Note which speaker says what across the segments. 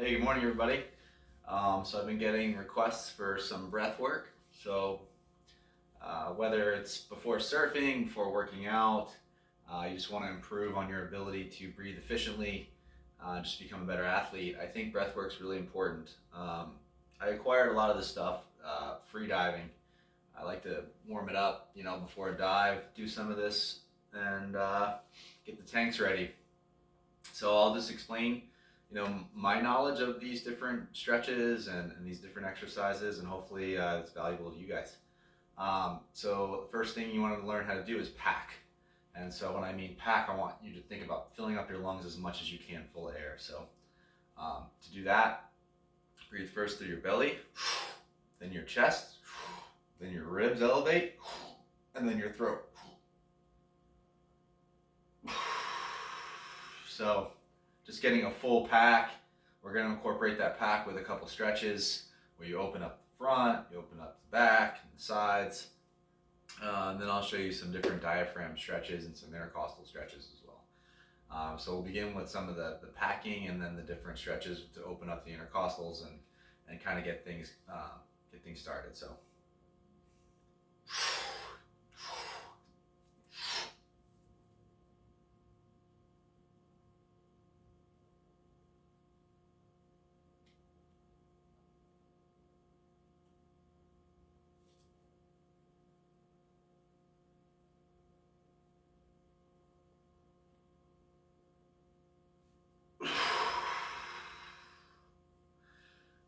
Speaker 1: Hey, good morning, everybody. So I've been getting requests for some breath work. So whether it's before surfing, before working out, you just want to improve on your ability to breathe efficiently, just become a better athlete. I think breath work's really important. I acquired a lot of this stuff free diving. I like to warm it up, before a dive, do some of this, and get the tanks ready. So I'll just explain, my knowledge of these different stretches and these different exercises, and hopefully it's valuable to you guys. So the first thing you want to learn how to do is pack. And so when I mean pack, I want you to think about filling up your lungs as much as you can full of air. So to do that, breathe first through your belly, then your chest, then your ribs elevate, and then your throat. So just getting a full pack. We're going to incorporate that pack with a couple stretches where you open up the front, you open up the back and the sides. And then I'll show you some different diaphragm stretches and some intercostal stretches as well. So we'll begin with some of the packing and then the different stretches to open up the intercostals and kind of get things started. So.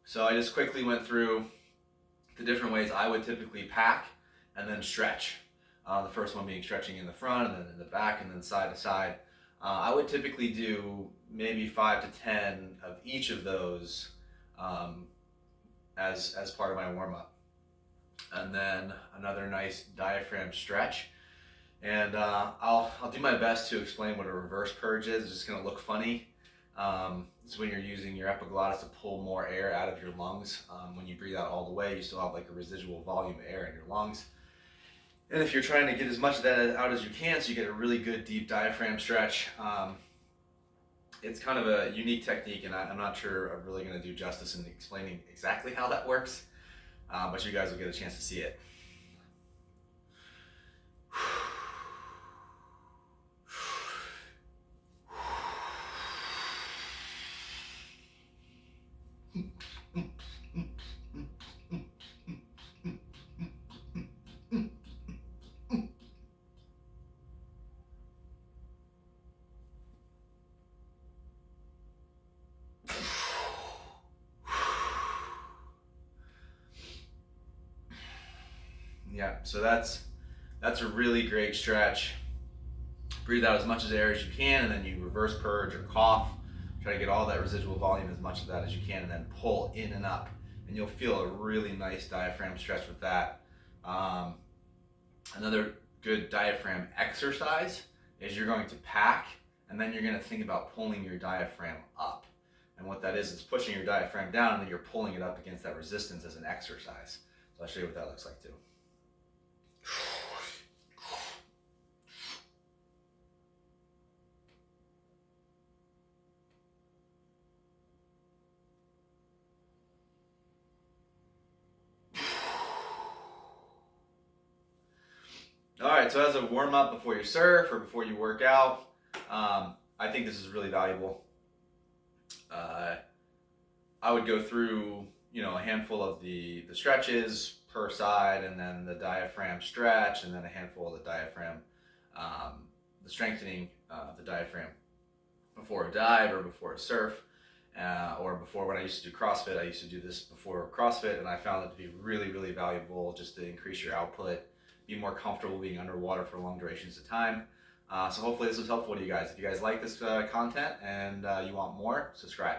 Speaker 1: So I just quickly went through the different ways I would typically pack and then stretch. The first one being stretching in the front and then in the back and then side to side. I would typically do maybe 5 to 10 of each of those as part of my warm up. And then another nice diaphragm stretch. And I'll do my best to explain what a reverse purge is. It's just going to look funny. It's when you're using your epiglottis to pull more air out of your lungs. When you breathe out all the way, you still have like a residual volume of air in your lungs. And if you're trying to get as much of that out as you can, so you get a really good deep diaphragm stretch, it's kind of a unique technique, and I'm not sure I'm really going to do justice in explaining exactly how that works, but you guys will get a chance to see it. Yeah, so that's a really great stretch. Breathe out as much air as you can, and then you reverse purge or cough. Try to get all that residual volume, as much of that as you can, and then pull in and up. And you'll feel a really nice diaphragm stretch with that. Another good diaphragm exercise is you're going to pack, and then you're going to think about pulling your diaphragm up. And what that is pushing your diaphragm down, and then you're pulling it up against that resistance as an exercise. So I'll show you what that looks like too. All right, so as a warm up before you surf or before you work out, I think this is really valuable. I would go through, a handful of the stretches per side, and then the diaphragm stretch, and then a handful of the diaphragm, the strengthening of the diaphragm before a dive or before a surf, or before when I used to do CrossFit. I used to do this before CrossFit, and I found it to be really, really valuable just to increase your output, be more comfortable being underwater for long durations of time. So hopefully this was helpful to you guys. If you guys like this content and you want more, subscribe.